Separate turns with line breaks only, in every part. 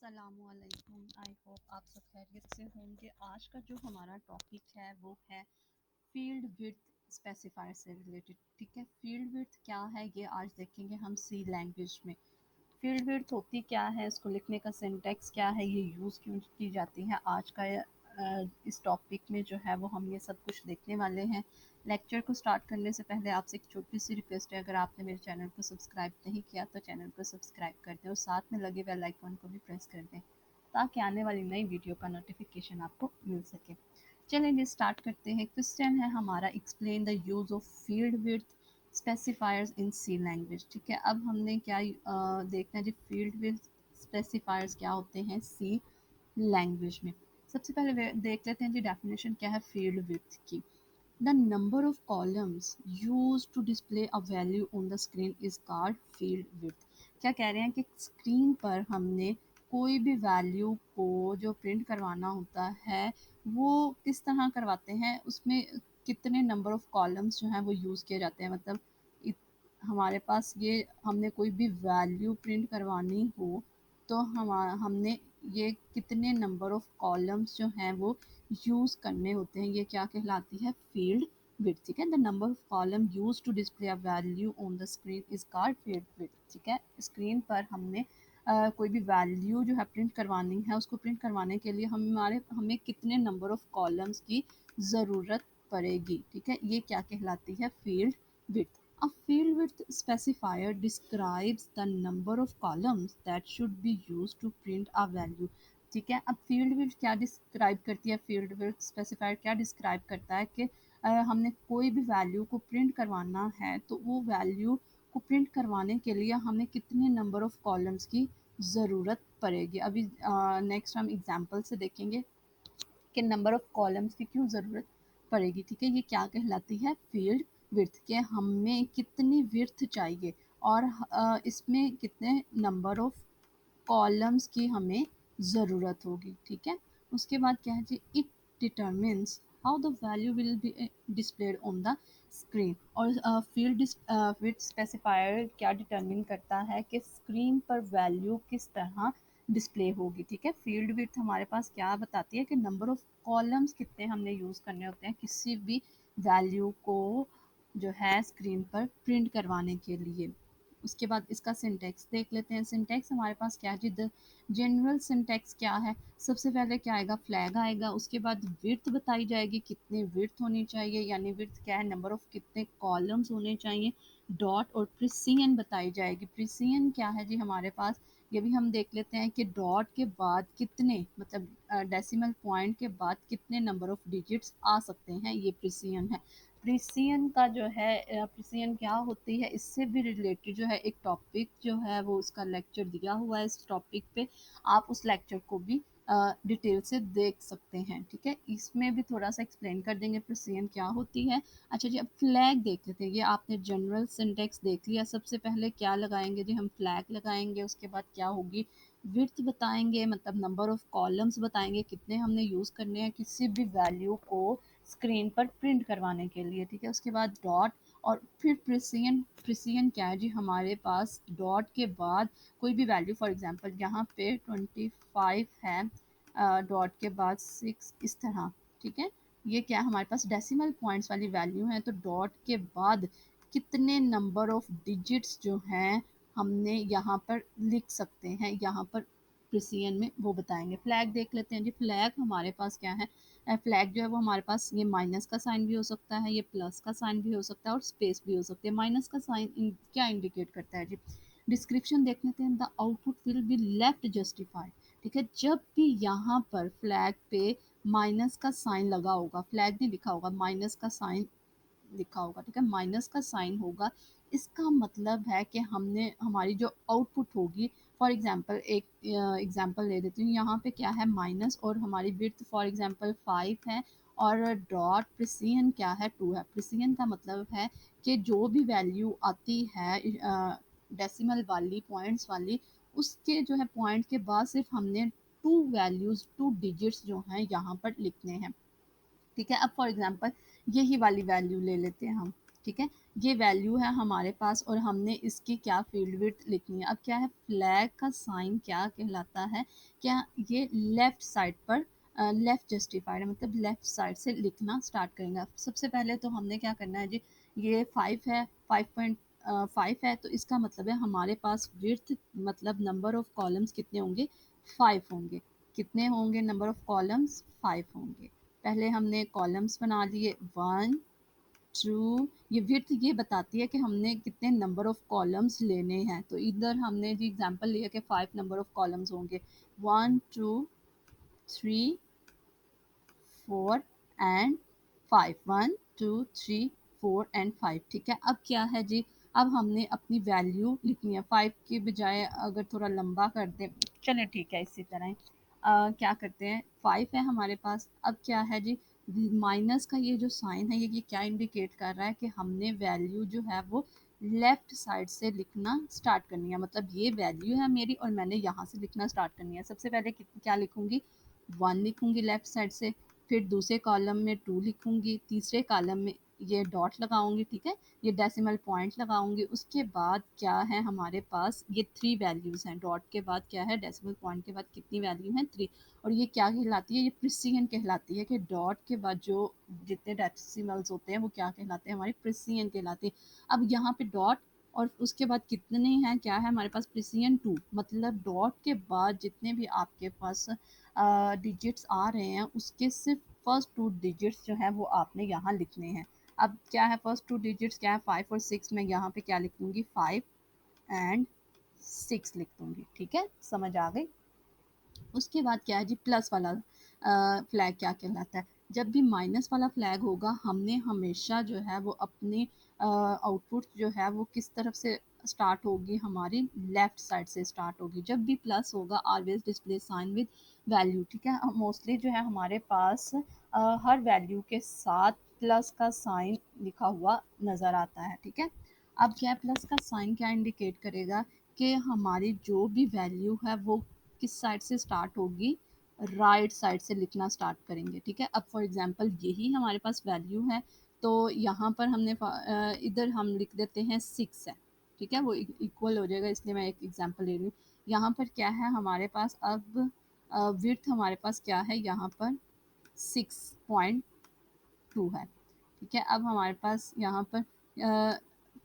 अस्सलामुअलैकुम। I hope आप सब खैरियत से होंगे। आज का जो हमारा टॉपिक है वो है फील्ड विड्थ स्पेसिफायर से रिलेटेड। ठीक है, फील्ड विड्थ क्या है ये आज देखेंगे हम सी लैंग्वेज में। फील्ड विड्थ होती क्या है, इसको लिखने का सिंटैक्स क्या है, ये यूज़ क्यों की जाती है, आज का इस टॉपिक में जो है वो हम ये सब कुछ देखने वाले हैं। लेक्चर को स्टार्ट करने से पहले आपसे एक छोटी सी रिक्वेस्ट है, अगर आपने मेरे चैनल को सब्सक्राइब नहीं किया तो चैनल को सब्सक्राइब कर दें और साथ में लगे बेल आइकन को भी प्रेस कर दें ताकि आने वाली नई वीडियो का नोटिफिकेशन आपको मिल सके। चलिए ये स्टार्ट करते हैं। क्वेश्चन है हमारा, explain the use of field width specifiers in C language. ठीक है, अब हमने क्या देखना है जी, फील्ड विड्थ स्पेसिफायर्स क्या होते हैं सी लैंग्वेज में। सबसे पहले देख लेते हैं जी डेफिनेशन क्या है फील्ड विड्थ की। The number of columns use to display a value on the screen is called field width. क्या कह रहे हैं कि स्क्रीन पर हमने कोई भी वैल्यू को जो प्रिंट करवाना होता है वो किस तरह करवाते हैं, उसमें कितने नंबर ऑफ कॉलम्स जो हैं वो यूज़ किए जाते हैं। मतलब हमारे पास ये हमने कोई भी वैल्यू प्रिंट करवानी हो तो हमने ये कितने नंबर ऑफ कॉलम्स जो हैं वो यूज़ करने होते हैं, ये क्या कहलाती है फील्ड विड्थ। ठीक है, the number of column use to display a value on the screen is called field width. ठीक है, स्क्रीन पर हमने कोई भी वैल्यू जो है प्रिंट करवानी है, उसको प्रिंट करवाने के लिए हमें कितने नंबर ऑफ कॉलम्स की ज़रूरत पड़ेगी। ठीक है, ये क्या कहलाती है field width. A field width specifier describes the number of columns that should be used to print a value। ठीक है, अब फील्ड विड्थ क्या डिस्क्राइब करती है, फील्ड विड्थ स्पेसिफायर क्या डिस्क्राइब करता है कि हमने कोई भी वैल्यू को प्रिंट करवाना है तो वो वैल्यू को प्रिंट करवाने के लिए हमें कितने नंबर ऑफ कॉलम्स की ज़रूरत पड़ेगी। अभी नेक्स्ट हम एग्जांपल से देखेंगे कि नंबर ऑफ कॉलम्स की क्यों ज़रूरत पड़ेगी। ठीक है, ये क्या कहलाती है फील्ड विड्थ के हमें कितनी विड्थ चाहिए और इसमें कितने नंबर ऑफ कॉलम्स की हमें ज़रूरत होगी। ठीक है, उसके बाद क्या है जी, it determines how the value will be displayed on the screen. और फील्ड विड्थ स्पेसिफायर क्या डिटरमिन करता है कि स्क्रीन पर वैल्यू किस तरह डिस्प्ले होगी। ठीक है, फील्ड विड्थ हमारे पास क्या बताती है कि नंबर ऑफ कॉलम्स कितने हमने यूज़ करने होते हैं किसी भी वैल्यू को जो है स्क्रीन पर प्रिंट करवाने के लिए। उसके बाद इसका सिंटैक्स देख लेते हैं। सिंटैक्स हमारे पास क्या है जी, द जनरल सिंटैक्स क्या है, सबसे पहले क्या आएगा, फ्लैग आएगा। उसके बाद विड्थ बताई जाएगी, कितनी विड्थ होनी चाहिए, यानी विड्थ क्या है, नंबर ऑफ कितने कॉलम्स होने चाहिए। डॉट और प्रिसियन बताई जाएगी। प्रिसियन क्या है जी हमारे पास, ये भी हम देख लेते हैं कि डॉट के बाद कितने, मतलब डेसिमल पॉइंट के बाद कितने नंबर ऑफ डिजिट्स आ सकते हैं, ये प्रिसियन है। प्रिसियन का जो है प्रिसियन क्या होती है, इससे भी रिलेटेड जो है एक टॉपिक जो है वो उसका लेक्चर दिया हुआ है इस टॉपिक पे, आप उस लेक्चर को भी डिटेल से देख सकते हैं। ठीक है, इसमें भी थोड़ा सा एक्सप्लेन कर देंगे प्रिसियन क्या होती है। अच्छा जी, अब फ्लैग देख लेते हैं। ये आपने जनरल सिंटेक्स देख लिया, सबसे पहले क्या लगाएंगे जी, हम फ्लैग लगाएंगे। उसके बाद क्या होगी, विड्थ बताएंगे, मतलब नंबर ऑफ कॉलम्स बताएंगे कितने हमने यूज़ करने हैं किसी भी वैल्यू को स्क्रीन पर प्रिंट करवाने के लिए। ठीक है, उसके बाद डॉट और फिर प्रिसियन। प्रिसियन क्या है जी, हमारे पास डॉट के बाद कोई भी वैल्यू, फॉर एग्जांपल यहाँ पे 25 है, डॉट के बाद 6 इस तरह। ठीक है, ये क्या हमारे पास डेसिमल पॉइंट्स वाली वैल्यू है, तो डॉट के बाद कितने नंबर ऑफ डिजिट्स जो हैं हमने यहाँ पर लिख सकते हैं, यहाँ पर प्रिसियन में वो बताएंगे। फ्लैग देख लेते हैं जी। फ्लैग हमारे पास क्या है, फ्लैग जो है वो हमारे पास ये माइनस का साइन भी हो सकता है, ये प्लस का साइन भी हो सकता है और स्पेस भी हो सकती है। माइनस का साइन क्या इंडिकेट करता है जी, डिस्क्रिप्शन देख लेते हैं, the output will be left justified. ठीक है, जब भी यहाँ पर फ्लैग पे माइनस का साइन लगा होगा, फ्लैग नहीं लिखा होगा, माइनस का साइन लिखा होगा। ठीक है, माइनस का साइन होगा, इसका मतलब है कि हमने हमारी जो आउटपुट होगी, फॉर एग्जांपल एक एग्जांपल ले देती हूँ, यहाँ पे क्या है माइनस और हमारी विड्थ फॉर एग्जांपल 5 है और डॉट प्रिसियन क्या है 2 है। प्रिसियन का मतलब है कि जो भी वैल्यू आती है डेसिमल वाली, पॉइंट्स वाली, उसके जो है पॉइंट के बाद सिर्फ हमने टू वैल्यूज़, टू डिजिट्स जो हैं यहाँ पर लिखने हैं। ठीक है, अब फॉर एग्जांपल यही वाली वैल्यू ले लेते हैं हम, ठीक है, ये वैल्यू है हमारे पास और हमने इसकी क्या फील्ड विड्थ लिखनी है। अब क्या है, फ्लैग का साइन क्या कहलाता है, क्या ये लेफ्ट साइड पर लेफ्ट जस्टिफाइड है, मतलब लेफ्ट साइड से लिखना स्टार्ट करेंगे। अब सबसे पहले तो हमने क्या करना है जी, ये 5 है, 5.5 है, तो इसका मतलब है हमारे पास विड्थ मतलब नंबर ऑफ कॉलम्स कितने होंगे, 5 होंगे। कितने होंगे नंबर ऑफ कॉलम्स, 5 होंगे। पहले हमने कॉलम्स बना लिए, 1 2, ये विड्थ ये बताती है कि हमने कितने नंबर ऑफ कॉलम्स लेने हैं। तो इधर हमने जी एग्जांपल लिया कि 5 नंबर ऑफ कॉलम्स होंगे, 1 2 3 4 एंड 5, 1 2 3 4 एंड 5। ठीक है, अब क्या है जी, अब हमने अपनी वैल्यू लिखनी है। 5 के बजाय अगर थोड़ा लंबा कर दें, चलें ठीक है, इसी तरह क्या करते हैं, 5 है हमारे पास। अब क्या है जी, माइनस का ये जो साइन है ये क्या इंडिकेट कर रहा है कि हमने वैल्यू जो है वो लेफ्ट साइड से लिखना स्टार्ट करनी है। मतलब ये वैल्यू है मेरी और मैंने यहाँ से लिखना स्टार्ट करनी है। सबसे पहले क्या लिखूंगी, 1 लिखूंगी लेफ्ट साइड से, फिर दूसरे कॉलम में 2 लिखूंगी, तीसरे कॉलम में ये डॉट लगाऊंगी, ठीक है, ये डेसिमल पॉइंट लगाऊंगी। उसके बाद क्या है हमारे पास, ये 3 वैल्यूज़ हैं, डॉट के बाद क्या है, डेसिमल पॉइंट के बाद कितनी वैल्यू है, 3। और ये क्या कहलाती है, ये प्रिसिजन कहलाती है कि डॉट के बाद जो जितने डेसिमल्स होते हैं वो क्या कहलाते हैं, हमारी प्रिसिजन कहलाती है। अब यहाँ पे डॉट और उसके बाद कितने हैं, क्या है हमारे पास, प्रिसिजन 2, मतलब डॉट के बाद जितने भी आपके पास डिजिट्स आ रहे हैं उसके सिर्फ फर्स्ट 2 डिजिट्स जो है वो आपने यहाँ लिखने हैं। अब क्या है, फर्स्ट 2 डिजिट्स क्या है, 5 और 6, मैं यहाँ पे क्या लिख दूँगी, 5 एंड 6 लिख दूँगी। ठीक है, समझ आ गई। उसके बाद क्या है जी, प्लस वाला फ्लैग क्या कहलाता है, जब भी माइनस वाला फ्लैग होगा हमने हमेशा जो है वो अपनी आउटपुट जो है वो किस तरफ से स्टार्ट होगी, हमारी लेफ्ट साइड से स्टार्ट होगी। जब भी प्लस होगा always display sign with value. ठीक है, मोस्टली जो है हमारे पास हर वैल्यू के साथ प्लस का साइन लिखा हुआ नज़र आता है। ठीक है, अब क्या प्लस का साइन क्या इंडिकेट करेगा कि हमारी जो भी वैल्यू है वो किस साइड से स्टार्ट होगी, राइट साइड से लिखना स्टार्ट करेंगे। ठीक है, अब फॉर एग्जांपल यही हमारे पास वैल्यू है, तो यहाँ पर हमने इधर हम लिख देते हैं 6 है। ठीक है, वो इक्वल हो जाएगा, इसलिए मैं एक एग्जांपल ले रही हूँ। यहाँ पर क्या है हमारे पास, अब विड्थ हमारे पास क्या है, यहाँ पर 6.2 है। ठीक है, अब हमारे पास यहाँ पर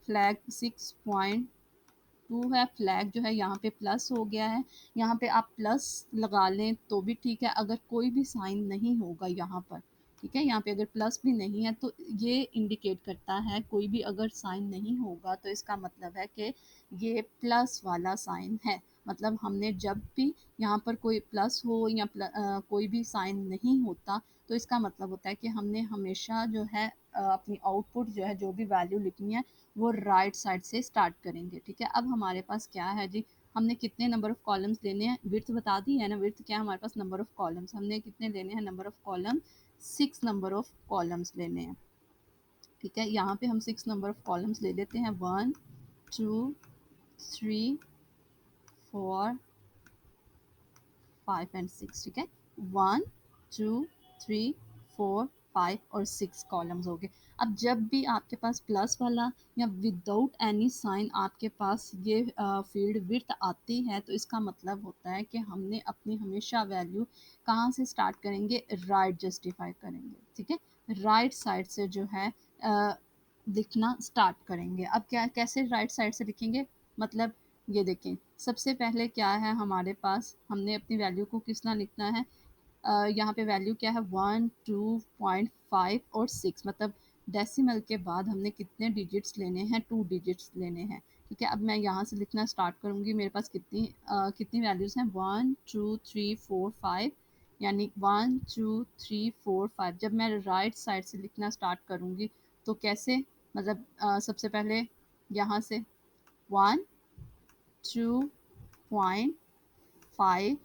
फ्लैग 6.2 है, फ्लैग जो है यहाँ पे प्लस हो गया है। यहाँ पे आप प्लस लगा लें तो भी ठीक है, अगर कोई भी साइन नहीं होगा यहाँ पर, ठीक है, यहाँ पे अगर प्लस भी नहीं है तो ये इंडिकेट करता है, कोई भी अगर साइन नहीं होगा तो इसका मतलब है कि ये प्लस वाला साइन है। मतलब हमने जब भी यहाँ पर कोई प्लस हो या कोई भी साइन नहीं होता तो इसका मतलब होता है कि हमने हमेशा जो है अपनी आउटपुट जो है, जो भी वैल्यू लिखनी है वो राइट साइड से स्टार्ट करेंगे। ठीक है, अब हमारे पास क्या है जी, हमने कितने नंबर ऑफ कॉलम्स लेने हैं, विड्थ बता दी है ना, विड्थ क्या है हमारे पास, नंबर ऑफ कॉलम्स, हमने कितने लेने हैं, number of column, 6 number of columns लेने हैं। ठीक है, यहाँ पे हम 6 नंबर ऑफ कॉलम्स ले लेते हैं, 1 2 3 4 5 एंड 6। ठीक है, 1 2 3 4 5 और 6 कॉलम्स हो गए। अब जब भी आपके पास प्लस वाला या विदाउट एनी साइन आपके पास ये फील्ड विड्थ आती है तो इसका मतलब होता है कि हमने अपनी हमेशा वैल्यू कहाँ से स्टार्ट करेंगे, राइट जस्टिफाई करेंगे। ठीक है, राइट साइड से जो है लिखना स्टार्ट करेंगे। अब क्या, कैसे राइट साइड से लिखेंगे, मतलब ये देखें, सबसे पहले क्या है हमारे पास, हमने अपनी वैल्यू को कितना लिखना है, यहाँ पे वैल्यू क्या है, 1 2.5 और 6, मतलब डेसिमल के बाद हमने कितने डिजिट्स लेने हैं, 2 डिजिट्स लेने हैं। ठीक है, अब मैं यहाँ से लिखना स्टार्ट करूँगी, मेरे पास कितनी वैल्यूज़ हैं, 1 2 3 4 5, यानी 1 2 3 4 5। जब मैं राइट साइड से लिखना स्टार्ट करूँगी तो कैसे, मतलब सबसे पहले यहाँ से 1 2.5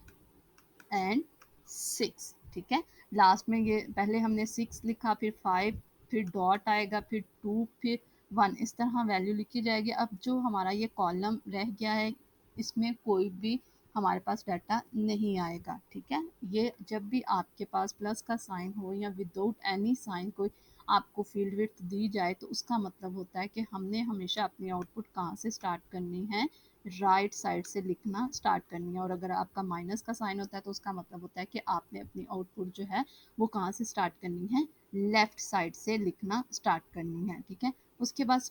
एंड 6। ठीक है, लास्ट में ये पहले हमने 6 लिखा, फिर 5, फिर डॉट आएगा, फिर 2, फिर 1, इस तरह वैल्यू लिखी जाएगी। अब जो हमारा ये कॉलम रह गया है इसमें कोई भी हमारे पास डाटा नहीं आएगा। ठीक है, ये जब भी आपके पास प्लस का साइन हो या विदाउट एनी साइन कोई आपको फील्ड विड्थ दी जाए तो उसका मतलब होता है कि हमने हमेशा अपनी आउटपुट कहाँ से स्टार्ट करनी है, राइट साइड से लिखना स्टार्ट करनी है। और अगर आपका माइनस का साइन होता है तो उसका मतलब होता है कि आपने अपनी आउटपुट जो है वो कहाँ से स्टार्ट करनी है, लेफ्ट साइड से लिखना स्टार्ट करनी है। ठीक है, उसके बाद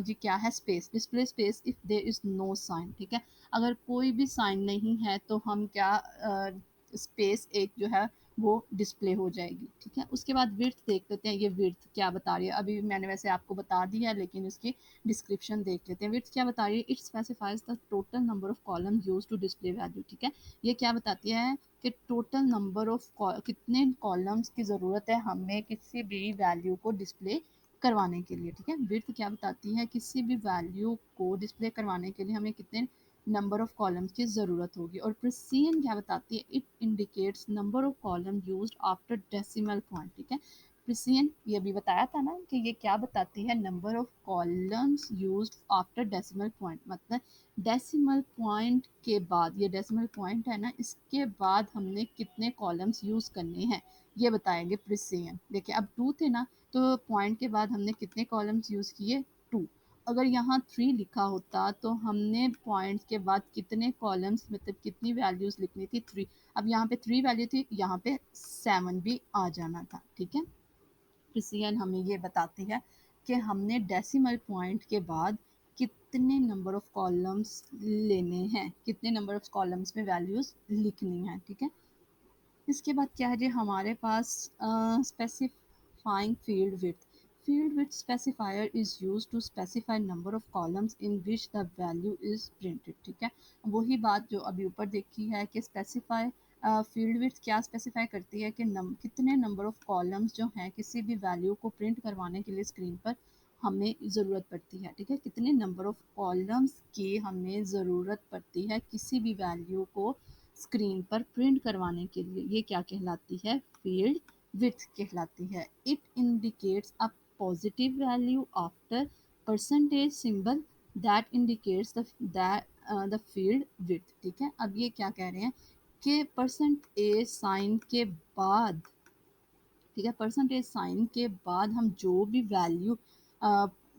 जी क्या है, space, display space if there is no sign. ठीक है, अगर कोई भी साइन नहीं है तो हम क्या स्पेस एक जो है वो डिस्प्ले हो जाएगी। ठीक है, उसके बाद विड्थ देख लेते हैं, ये विड्थ क्या बता रही है, अभी मैंने वैसे आपको बता दिया है लेकिन इसकी डिस्क्रिप्शन देख लेते हैं। विड्थ क्या बता रही है, it specifies the total number of column use to display value. ठीक है, ये क्या बताती है कि टोटल नंबर ऑफ कितने कॉलम्स की ज़रूरत है हमें किसी भी वैल्यू को डिस्प्ले करवाने के लिए। ठीक है, विड्थ क्या बताती है, किसी भी वैल्यू को डिस्प्ले करवाने के लिए हमें कितने नंबर ऑफ कॉलम्स की ज़रूरत होगी। और प्रिसिजन क्या बताती है, it indicates number of column used after decimal point. ठीक है, प्रिसिजन ये भी बताया था ना कि ये क्या बताती है, number of columns used after decimal point, मतलब डेसिमल पॉइंट के बाद, ये डेसिमल पॉइंट है ना, इसके बाद हमने कितने कॉलम्स यूज़ करने हैं ये बताएंगे प्रिसिजन। देखिए अब 2 थे ना, तो पॉइंट के बाद हमने कितने कॉलम्स यूज़ किए, 2। अगर यहाँ 3 लिखा होता तो हमने पॉइंट के बाद कितने कॉलम्स, मतलब कितनी वैल्यूज़ लिखनी थी, 3। अब यहाँ पे 3 वैल्यू थी, यहाँ पे 7 भी आ जाना था। ठीक है, प्रिसिजन हमें ये बताती है कि हमने डेसिमल पॉइंट के बाद कितने नंबर ऑफ कॉलम्स लेने हैं, कितने नंबर ऑफ कॉलम्स में वैल्यूज़ लिखनी है। ठीक है, इसके बाद क्या है जी, हमारे पास specifying field width. Field width specifier is use to specify number of columns in which the value is printed. ठीक है, वही बात जो अभी ऊपर देखी है कि स्पेसिफाई फील्ड विड्थ क्या स्पेसिफाई करती है कि कितने नंबर ऑफ कॉलम्स जो हैं किसी भी वैल्यू को प्रिंट करवाने के लिए स्क्रीन पर हमें ज़रूरत पड़ती है। ठीक है, कितने नंबर ऑफ कॉलम्स की हमें ज़रूरत पड़ती है किसी भी वैल्यू को स्क्रीन पर प्रिंट करवाने के लिए, ये क्या कहलाती है, फील्ड विड्थ कहलाती है। It indicates a positive value after percentage symbol that indicates the field width. ठीक है, अब ये क्या कह रहे हैं कि परसेंटेज साइन के बाद, ठीक है, परसेंटेज साइन के बाद हम जो भी वैल्यू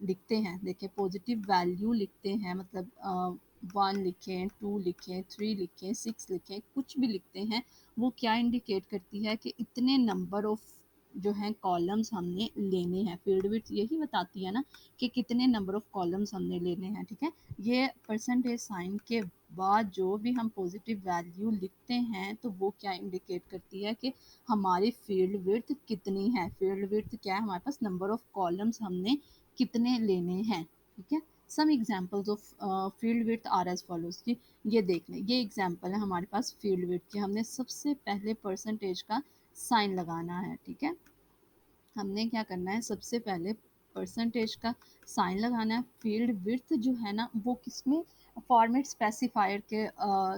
लिखते हैं, देखिए पॉजिटिव वैल्यू लिखते हैं, मतलब 1 लिखें, 2 लिखें, 3 लिखें, 6 लिखें, कुछ भी लिखते हैं, वो क्या इंडिकेट करती है कि इतने नंबर ऑफ जो हैं कॉलम्स हमने लेने हैं। फील्ड विड्थ यही बताती है ना कि कितने नंबर ऑफ कॉलम्स हमने लेने हैं। ठीक है, ये परसेंटेज साइन के बाद जो भी हम पॉजिटिव वैल्यू लिखते हैं तो वो क्या इंडिकेट करती है कि हमारी फील्ड विड्थ कितनी है। फील्ड विड्थ क्या है, हमारे पास नंबर ऑफ कॉलम्स हमने कितने लेने हैं। ठीक है, some examples of field width are as follows की, ये देख लें, ये एग्जांपल है हमारे पास फील्ड विड्थ की। हमने सबसे पहले परसेंटेज का साइन लगाना है। ठीक है, हमने क्या करना है, सबसे पहले परसेंटेज का साइन लगाना है। फील्ड विड्थ जो है ना वो किसमें, फॉर्मेट स्पेसिफायर के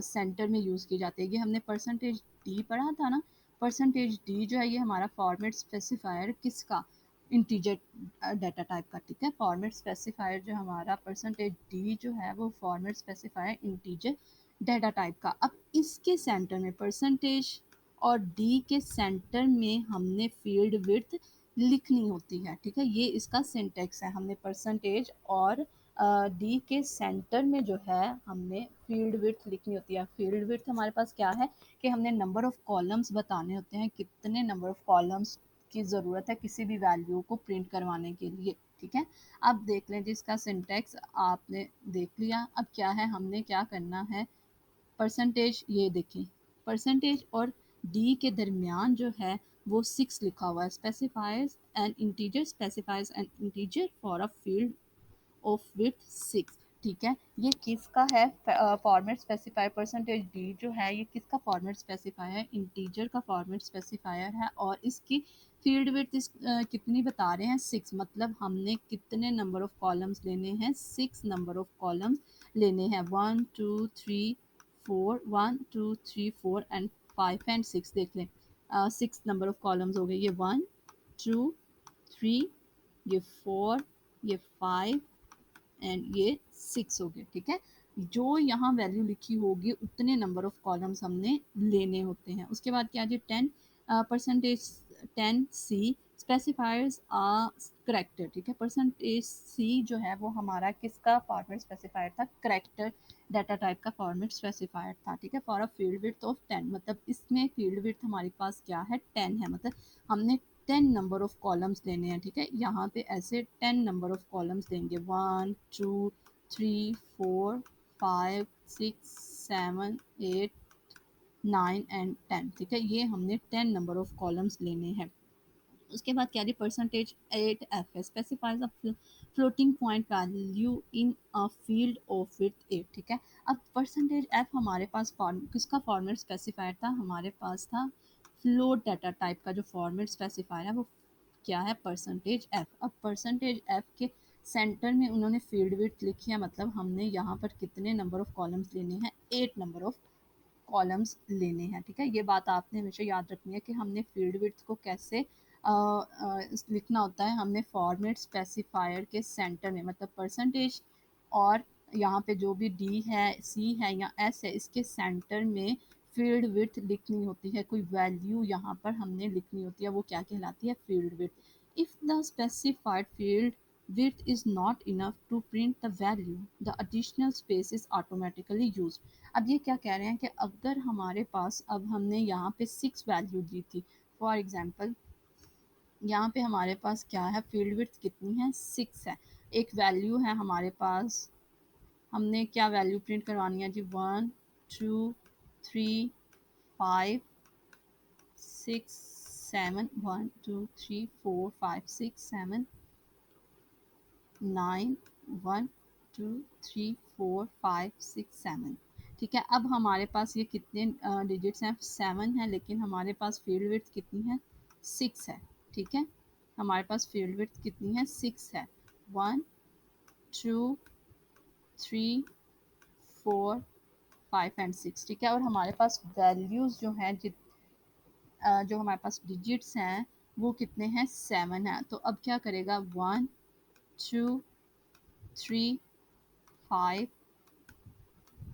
सेंटर में यूज़ की जाती है। ये हमने परसेंटेज डी पढ़ा था ना, परसेंटेज डी जो है ये हमारा फॉर्मेट स्पेसिफायर किसका, इंटीजर डाटा टाइप का। ठीक है, फॉर्मेट स्पेसिफायर जो हमारा परसेंटेज डी जो है वो format specifier integer data type का। अब इसके सेंटर में परसेंटेज और डी के सेंटर में हमने फील्ड विड्थ लिखनी होती है। ठीक है, ये इसका सिंटेक्स है, हमने परसेंटेज और डी के सेंटर में जो है हमने फील्ड विड्थ लिखनी होती है। फील्ड विड्थ हमारे पास क्या है कि हमने नंबर ऑफ कॉलम्स बताने होते हैं, कितने नंबर ऑफ कॉलम्स की ज़रूरत है किसी भी वैल्यू को प्रिंट करवाने के लिए। ठीक है, अब देख लें जिसका सिंटेक्स आपने देख लिया। अब क्या है, हमने क्या करना है, परसेंटेज, ये देखें परसेंटेज और डी के दरमियान जो है वो 6 लिखा हुआ है। Specifies N integer, specifies N integer for a field of with 6। ठीक है, ये किसका है फॉर्मेट स्पेसिफायर, परसेंटेज डी जो है ये किसका फॉर्मेट स्पेसिफायर है, इंटीजर का फॉर्मेट स्पेसिफायर है। और इसकी फील्ड विड्थ कितनी बता रहे हैं, 6, मतलब हमने कितने नंबर ऑफ कॉलम्स लेने हैं, 6 नंबर ऑफ कॉलम्स लेने हैं। 1 2 3 4, 1 2 3 4 एंड 5 एंड 6 देख लें, 6 नंबर ऑफ कॉलम्स हो गए, ये 1 2 3, ये 4, ये 5 एंड ये 6 हो गए। ठीक है, जो यहाँ वैल्यू लिखी होगी उतने नंबर ऑफ कॉलम्स हमने लेने होते हैं। उसके बाद क्या है, 10 परसेंटेज 10 सी स्पेसिफायर्स आ करेक्टर, ठीक है। परसेंटेज सी जो है वो हमारा किसका फॉर्मेट स्पेसिफायर था, करेक्टर डाटा टाइप का फॉर्मेट स्पेसिफायर था, ठीक है। For a field width of 10, मतलब इसमें फील्ड विड्थ हमारे पास क्या है, 10 है, मतलब हमने 10 नंबर ऑफ कॉलम्स लेने हैं, ठीक है। यहाँ पे ऐसे 10 नंबर ऑफ कॉलम्स देंगे, 1 2 3 4 5 6 7 8 9 एंड 10, ठीक है। ये हमने 10 नंबर ऑफ कॉलम्स लेने हैं। उसके बाद क्या है, परसेंटेज 8 एफ है, specifies a floating point value in a field of with 8, ठीक है। अब परसेंटेज एफ हमारे पास किसका फॉर्मेट स्पेसिफायर था, हमारे पास था फ्लोट डाटा टाइप का जो फॉर्मेट स्पेसिफायर है वो क्या है, परसेंटेज एफ। अब परसेंटेज एफ के सेंटर में उन्होंने फील्ड विड्थ लिखी है, मतलब हमने यहाँ पर कितने नंबर ऑफ कॉलम्स लेने हैं, 8 नंबर ऑफ कॉलम्स लेने हैं, ठीक है। ये बात आपने हमेशा याद रखनी है कि हमने फील्ड विड्थ को कैसे लिखना होता है, हमने फॉर्मेट स्पेसिफायर के सेंटर में, मतलब परसेंटेज और यहाँ पे जो भी डी है, सी है या एस है, इसके सेंटर में फील्ड विड्थ लिखनी होती है, कोई वैल्यू यहाँ पर हमने लिखनी होती है, वो क्या कहलाती है, field width. If the specified field width is not enough to print the value, the additional space is automatically used। अब ये क्या कह रहे हैं कि अगर हमारे पास, अब हमने यहाँ पे 6 वैल्यू दी थी, फॉर एग्जांपल यहाँ पे हमारे पास क्या है, फील्ड विड्थ कितनी है, 6 है। एक वैल्यू है हमारे पास, हमने क्या वैल्यू प्रिंट करवानी है जी, 1 2 3 5 6 7 1 2 3 4 5 6 7 9 1 2 3 4 5 6 7, ठीक है। अब हमारे पास ये कितने डिजिट्स हैं, 7 है, लेकिन हमारे पास फील्ड विड्थ कितनी है, 6 है, ठीक है। हमारे पास फील्ड विड्थ कितनी है, 6 है। 1 2 3 4 5 एंड 6, ठीक है। और हमारे पास वैल्यूज़ जो हैं, जो हमारे पास डिजिट्स हैं वो कितने हैं, 7 है। तो अब क्या करेगा, 1 2 3 5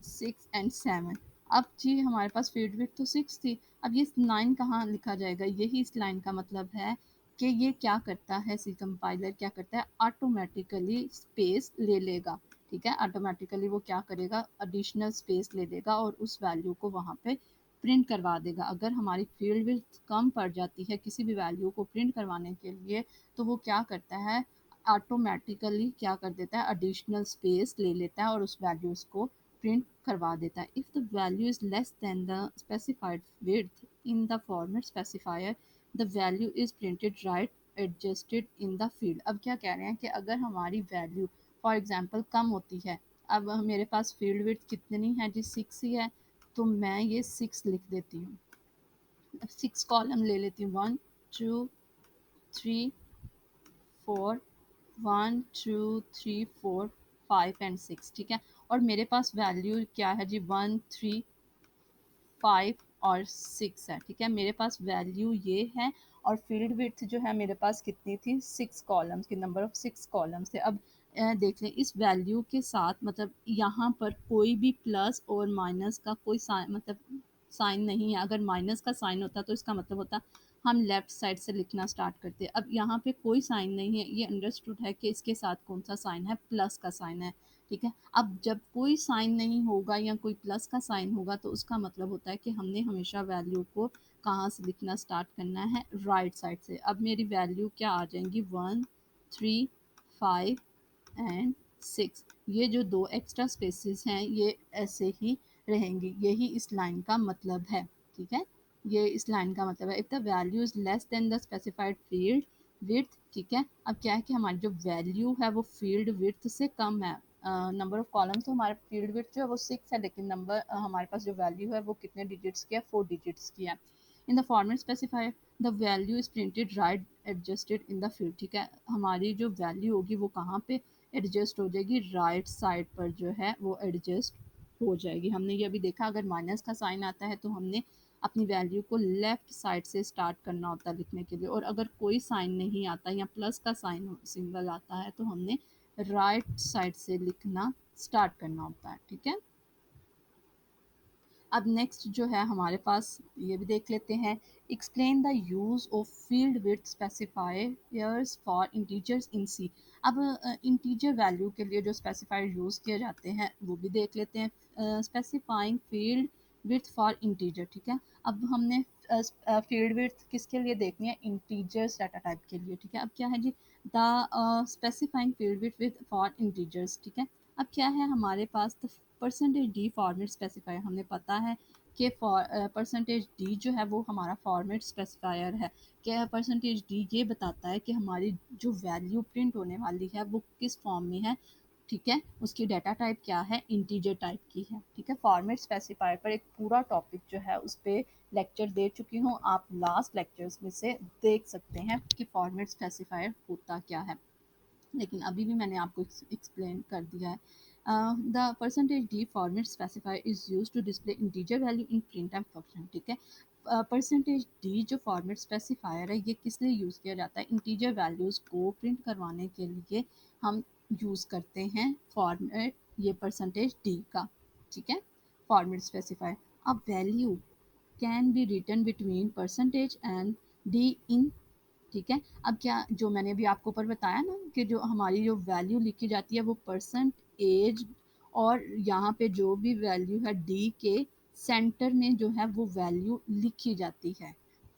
6 एंड 7। अब जी हमारे पास फील्ड विड्थ तो 6 थी, अब ये 9 कहाँ लिखा जाएगा, यही इस लाइन का मतलब है कि ये क्या करता है, सी कंपाइलर क्या करता है, ऑटोमेटिकली स्पेस ले लेगा, ठीक है। ऑटोमेटिकली वो क्या करेगा, एडिशनल स्पेस ले लेगा और उस वैल्यू को वहाँ पे प्रिंट करवा देगा। अगर हमारी फील्ड विड्थ कम पड़ जाती है किसी भी वैल्यू को प्रिंट करवाने के लिए, तो वो क्या करता है, ऑटोमेटिकली क्या कर देता है, एडिशनल स्पेस ले लेता है और उस वैल्यूज़ को प्रिंट करवा देता है। If the value is less than the specified width in the format specifier, the value is printed right adjusted in the field. अब क्या कह रहे हैं कि अगर हमारी वैल्यू फॉर एग्जांपल कम होती है, अब मेरे पास फील्ड विड्थ कितनी है जी, 6 ही है, तो मैं ये 6 लिख देती हूँ, 6 कॉलम ले लेती हूँ, 1 2 3 4, 1 2 3 4 5 एंड 6, ठीक है। और मेरे पास वैल्यू क्या है जी, 1 3 5 और 6 है, ठीक है। मेरे पास वैल्यू ये है और फील्ड विड्थ जो है मेरे पास कितनी थी, 6 कॉलम्स की, नंबर ऑफ 6 कॉलम्स थे। अब देख लें इस वैल्यू के साथ, मतलब यहाँ पर कोई भी प्लस और माइनस का कोई साइन, मतलब साइन नहीं है। अगर माइनस का साइन होता तो इसका मतलब होता हम लेफ़्ट साइड से लिखना स्टार्ट करते। अब यहाँ पे कोई साइन नहीं है, ये अंडरस्टूड है कि इसके साथ कौन सा साइन है, प्लस का साइन है, ठीक है। अब जब कोई साइन नहीं होगा या कोई प्लस का साइन होगा तो उसका मतलब होता है कि हमने हमेशा वैल्यू को कहाँ से लिखना स्टार्ट करना है, राइट साइड से। अब मेरी वैल्यू क्या आ जाएंगी, 1 3 5 एंड 6, ये जो दो एक्स्ट्रा स्पेसेस हैं ये ऐसे ही रहेंगी, यही इस लाइन का मतलब है, ठीक है। ये इस लाइन का मतलब है, if the value is less than the specified field width, ठीक है। अब क्या है कि हमारी जो वैल्यू है वो फील्ड विड्थ से कम है, नंबर ऑफ कॉलम्स, तो हमारे फील्ड विड्थ जो है वो 6 है, लेकिन नंबर हमारे पास जो वैल्यू है वो कितने डिजिट्स की है, 4 डिजिट्स की है। In the format specifier the value is printed right adjusted in the field, ठीक है। हमारी जो वैल्यू होगी वो कहाँ पे एडजस्ट हो जाएगी, राइट साइड पर जो है वो एडजस्ट हो जाएगी। हमने ये अभी देखा, अगर माइनस का साइन आता है तो हमने अपनी वैल्यू को लेफ़्ट साइड से स्टार्ट करना होता है लिखने के लिए, और अगर कोई साइन नहीं आता या प्लस का साइन सिंबल आता है तो हमने राइट साइड से लिखना स्टार्ट करना होता है, ठीक है। अब नेक्स्ट जो है हमारे पास ये भी देख लेते हैं, explain the use of field width specifiers for integers in C. अब इंटीजर वैल्यू के लिए जो स्पेसिफायर यूज़ किए जाते हैं वो भी देख लेते हैं, specifying field width for integer. ठीक है, अब हमने फील्ड विड्थ किसके लिए देखनी है, इंटीजर्स डाटा टाइप के लिए। ठीक है, अब क्या है जी, the specifying field width with for integers. ठीक है, अब क्या है हमारे पास, the percentage D format specifier. हमें पता है कि परसेंटेज डी जो है वो हमारा फॉर्मेट स्पेसिफायर है। क्या परसेंटेज डी ये बताता है कि हमारी जो वैल्यू प्रिंट होने वाली है वो किस फॉर्म में है। ठीक है, उसकी डाटा टाइप क्या है, इंटीजर टाइप की है। ठीक है, फॉर्मेट स्पेसिफायर पर एक पूरा टॉपिक जो है उस पर लेक्चर दे चुकी हूँ, आप लास्ट लेक्चर्स में से देख सकते हैं कि फॉर्मेट स्पेसिफायर होता क्या है, लेकिन अभी भी मैंने आपको एक्सप्लेन कर दिया है। The percentage D format specifier is use to display integer value in print and function. ठीक है, परसेंटेज डी जो फॉर्मेट स्पेसिफायर है ये किस लिए यूज़ किया जाता है, इंटीजर वैल्यूज़ को प्रिंट करवाने के लिए हम यूज़ करते हैं फॉर्मेट ये परसेंटेज डी का। ठीक है, फॉर्मेट स्पेसिफायर। अब value can be written between percentage and D in. ठीक है, अब क्या जो मैंने अभी आपको ऊपर बताया ना कि जो हमारी जो वैल्यू लिखी जाती है वो परसेंट एज, और यहाँ पे जो भी वैल्यू है डी के सेंटर में जो है वो वैल्यू लिखी जाती है।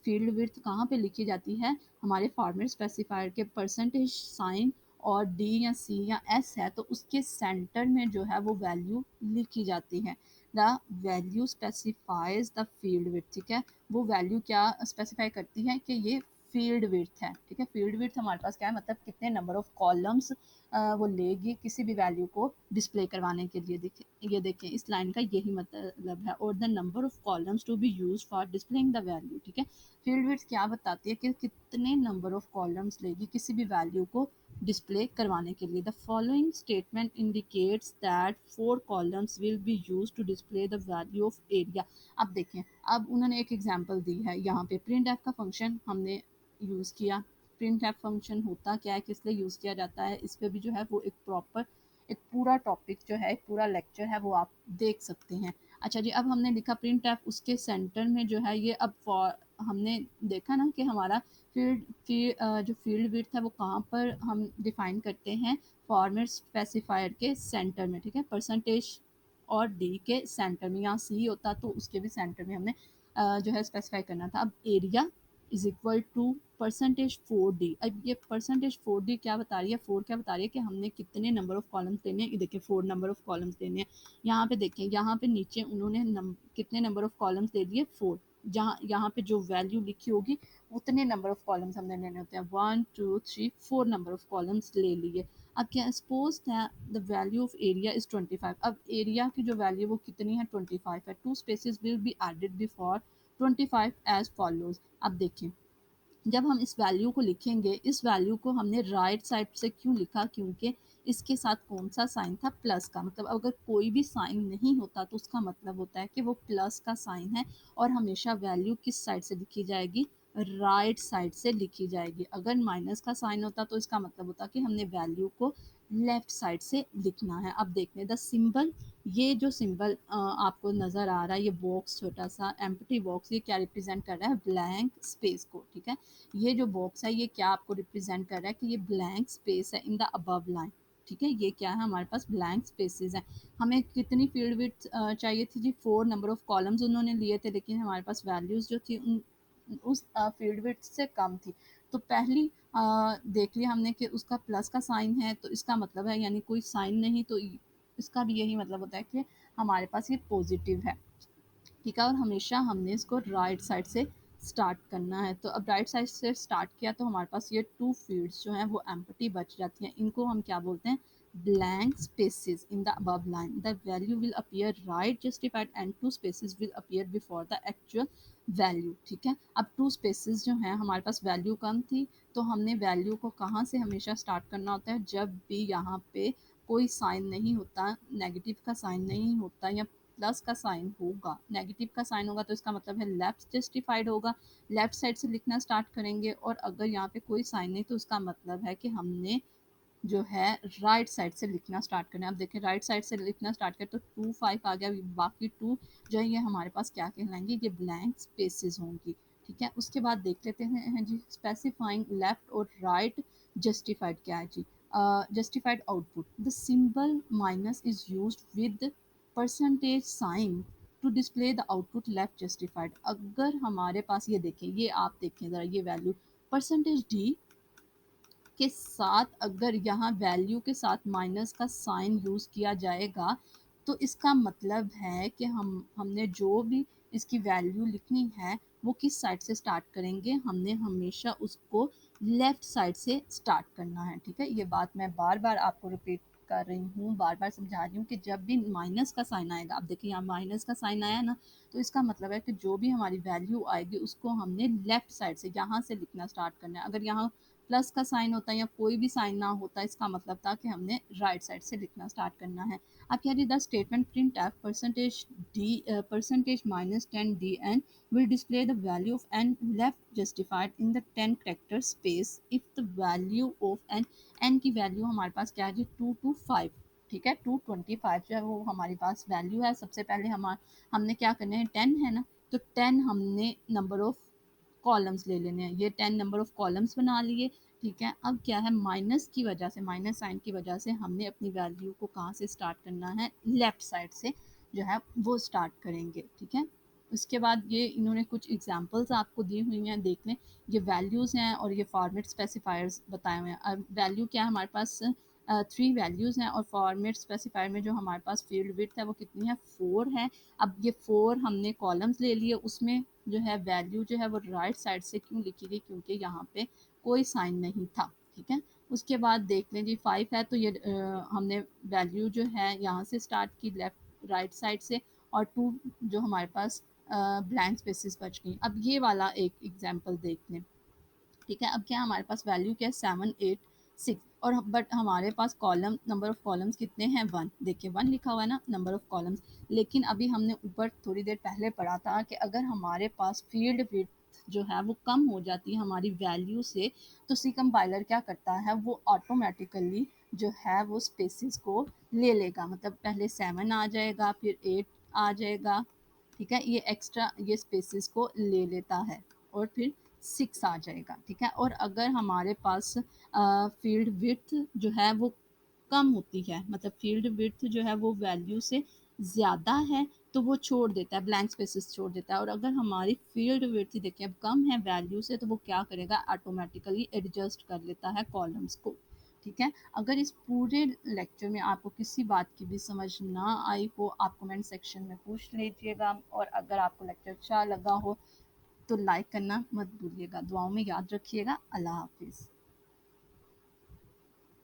फील्ड विड्थ कहाँ पे लिखी जाती है, हमारे फॉर्मेट स्पेसिफायर के परसेंटेज साइन और डी या सी या एस है तो उसके सेंटर में जो है वो वैल्यू लिखी जाती है। The value specifies the field width. ठीक है, वो वैल्यू क्या स्पेसिफाई करती है कि ये फील्ड विड्थ है। ठीक है, फील्ड विड्थ हमारे पास क्या है, मतलब कितने नंबर ऑफ कॉलम्स वो लेगी किसी भी वैल्यू को डिस्प्ले करवाने के लिए। देखिए ये देखें इस लाइन का यही मतलब है, और the number of columns to be use for displaying the value. ठीक है, फील्ड विड्थ क्या बताती है कि कितने नंबर ऑफ कॉलम्स लेगी किसी भी वैल्यू को डिस्प्ले करवाने के लिए। The following statement indicates that 4 columns will be use to display the value of area. अब देखें, अब उन्होंने एक एग्जांपल दी है यहाँ पे, प्रिंट एफ का फंक्शन हमने यूज़ किया। प्रिंट एफ फंक्शन होता क्या है, किस लिए यूज़ किया जाता है, इस पर भी जो है वो एक प्रॉपर एक पूरा टॉपिक जो है एक पूरा लेक्चर है वो आप देख सकते हैं। अच्छा जी, अब हमने लिखा प्रिंट एफ, उसके सेंटर में जो है ये अब हमने देखा ना कि हमारा जो फील्ड विड्थ है वो कहाँ पर हम डिफाइन करते हैं, फॉर्मेट स्पेसिफायर के सेंटर में। ठीक है, परसेंटेज और डी के सेंटर में, यहाँ सी होता तो उसके भी सेंटर में हमने जो है स्पेसिफाई करना था। अब area is equal to percentage 4D। अब ये परसेंटेज 4D क्या बता रही है, 4 क्या बता रही है कि हमने कितने नंबर ऑफ कॉलम्स देने हैं। ये देखिए 4 नंबर ऑफ कॉलम्स देने हैं। यहाँ पे देखें, यहाँ पे नीचे उन्होंने कितने नंबर ऑफ कॉलम्स दे दिए, 4। जहाँ यहाँ पे जो वैल्यू लिखी होगी उतने नंबर ऑफ कॉलम्स हमने लेने होते हैं, 1 2 3 4 नंबर ऑफ कॉलम्स ले लिए। अब क्या, suppose the value of area is 25। अब एरिया की जो वैल्यू वो कितनी है, 25 है। 2 spaces will be added before 25 as follows. अब देखें, जब हम इस वैल्यू को लिखेंगे, इस वैल्यू को हमने राइट साइड से क्यों लिखा, क्योंकि इसके साथ कौन सा साइन था, प्लस का। मतलब अगर कोई भी साइन नहीं होता तो उसका मतलब होता है कि वो प्लस का साइन है, और हमेशा वैल्यू किस साइड से लिखी जाएगी, राइट साइड से लिखी जाएगी। अगर माइनस का साइन होता तो इसका मतलब होता कि हमने वैल्यू को लेफ्ट साइड से लिखना है। अब देखते द सिंबल, ये जो सिंबल आपको नज़र आ रहा है, ये बॉक्स छोटा सा एम्प्टी बॉक्स, ये क्या रिप्रेजेंट कर रहा है, ब्लैंक स्पेस को। ठीक है, ये जो बॉक्स है ये क्या आपको रिप्रेजेंट कर रहा है कि ये ब्लैंक स्पेस है इन द अबव लाइन। ठीक है, ये क्या है, हमारे पास ब्लैंक स्पेसेस हैं। हमें कितनी फील्ड विड्थ चाहिए थी जी, 4 नंबर ऑफ कॉलम्स उन्होंने लिए थे, लेकिन हमारे पास वैल्यूज़ जो थी उस फील्ड विड्थ से कम थी। तो पहली देख लिया हमने कि उसका प्लस का साइन है तो इसका मतलब है, यानी कोई साइन नहीं तो इसका भी यही मतलब होता है कि हमारे पास ये पॉजिटिव है। ठीक है, और हमेशा हमने इसको राइट साइड से स्टार्ट करना है। तो अब राइट साइड से स्टार्ट किया तो हमारे पास ये 2 फील्ड्स जो हैं वो एम्प्टी बच जाती हैं। इनको हम क्या बोलते हैं, blank spaces in the above line. The value will appear right justified and 2 spaces will appear before the actual value. ठीक है, अब 2 स्पेसेस जो हैं, हमारे पास वैल्यू कम थी तो हमने वैल्यू को कहाँ से हमेशा स्टार्ट करना होता है, जब भी यहाँ पे कोई साइन नहीं होता, नेगेटिव का साइन नहीं होता या प्लस का साइन होगा, नेगेटिव का साइन होगा तो इसका मतलब है लेफ्ट जस्टिफाइड होगा, लेफ्ट साइड से लिखना स्टार्ट करेंगे। और अगर यहाँ पे कोई साइन नहीं तो उसका मतलब है कि हमने जो है राइट साइड से लिखना स्टार्ट करना है। अब देखें राइट साइड से लिखना स्टार्ट करें तो 2 5 आ गया, बाकी 2 जो है ये हमारे पास क्या कहलाएंगे, ये ब्लैंक स्पेसेस होंगी। ठीक है, उसके बाद देख लेते हैं जी स्पेसिफाइंग लेफ्ट और राइट जस्टिफाइड क्या है जी। Justified output, the symbol minus is used with percentage sign to display the output left justified. अगर हमारे पास ये देखें, ये आप देखें ज़रा ये वैल्यू परसेंटेज डी के साथ अगर यहाँ वैल्यू के साथ माइनस का साइन यूज़ किया जाएगा तो इसका मतलब है कि हमने जो भी इसकी वैल्यू लिखनी है वो किस साइड से स्टार्ट करेंगे, हमने हमेशा उसको लेफ़्ट साइड से स्टार्ट करना है। ठीक है, ये बात मैं बार बार आपको रिपीट कर रही हूँ, बार बार समझा रही हूँ कि जब भी माइनस का साइन आएगा, आप देखिए यहाँ माइनस का साइन आया ना, तो इसका मतलब है कि जो भी हमारी वैल्यू आएगी उसको हमने लेफ़्ट साइड से यहाँ से लिखना स्टार्ट करना है। अगर यहाँ प्लस का साइन होता या कोई भी साइन ना होता, इसका मतलब था कि हमने राइट साइड से लिखना स्टार्ट करना है। अब कह रही the statement print F percentage D percentage minus 10 D N will display the value of n left justified in the 10 character space if the value of n की वैल्यू हमारे पास क्या है जी 2 to 5। ठीक है, 225 जो है वो हमारे पास वैल्यू है। सबसे पहले हमने क्या करना है, 10 है ना, तो 10 हमने नंबर ऑफ कॉलम्स ले लेने हैं, ये 10 नंबर ऑफ कॉलम्स बना लिए। ठीक है, अब क्या है माइनस की वजह से, माइनस साइन की वजह से हमने अपनी वैल्यू को कहाँ से स्टार्ट करना है, लेफ़्ट साइड से जो है वो स्टार्ट करेंगे। ठीक है, उसके बाद ये इन्होंने कुछ एग्जांपल्स आपको दी हुई हैं, देख लें। ये वैल्यूज़ हैं और ये फॉर्मेट स्पेसिफायर्स बताए हुए हैं। अब वैल्यू क्या है हमारे पास, 3 वैल्यूज़ हैं और फॉर्मेट स्पेसिफायर में जो हमारे पास फील्ड विड्थ है वो कितनी है, 4 है। अब ये 4 हमने कॉलम्स ले लिए, उसमें जो है वैल्यू जो है वो राइट साइड से क्यों लिखी गई, क्योंकि यहाँ पे कोई साइन नहीं था। ठीक है, उसके बाद देख लें जी 5 है तो ये हमने वैल्यू जो है यहाँ से स्टार्ट की लेफ्ट राइट साइड से, और 2 जो हमारे पास ब्लैंक स्पेसेस बच गई। अब ये वाला एक एग्जांपल देख लें। ठीक है, अब क्या हमारे पास वैल्यू क्या है 7 8 6, और बट हमारे पास कॉलम नंबर ऑफ कॉलम्स कितने हैं 1, देखिए 1 लिखा हुआ है ना नंबर ऑफ कॉलम्स। लेकिन अभी हमने ऊपर थोड़ी देर पहले पढ़ा था कि अगर हमारे पास फील्ड विड्थ जो है वो कम हो जाती है हमारी वैल्यू से, तो सी कंपाइलर क्या करता है, वो ऑटोमेटिकली जो है वो स्पेसिस को ले लेगा, मतलब पहले 7 आ जाएगा फिर 8 आ जाएगा। ठीक है, ये एक्स्ट्रा ये स्पेसिस को ले लेता है और फिर 6 आ जाएगा। ठीक है, और अगर हमारे पास फील्ड विड्थ जो है वो कम होती है, मतलब फील्ड विड्थ जो है वो वैल्यू से ज़्यादा है, तो वो छोड़ देता है, ब्लैंक स्पेसेस छोड़ देता है। और अगर हमारी फील्ड विड्थ देखिए अब कम है वैल्यू से, तो वो क्या करेगा, ऑटोमेटिकली एडजस्ट कर लेता है कॉलम्स को। ठीक है, अगर इस पूरे लेक्चर में आपको किसी बात की भी समझ ना आई हो, आप कमेंट सेक्शन में पूछ लीजिएगा, और अगर आपको लेक्चर अच्छा लगा हो तो लाइक करना मत भूलिएगा। दुआओं में याद रखिएगा। अल्लाह हाफिज़।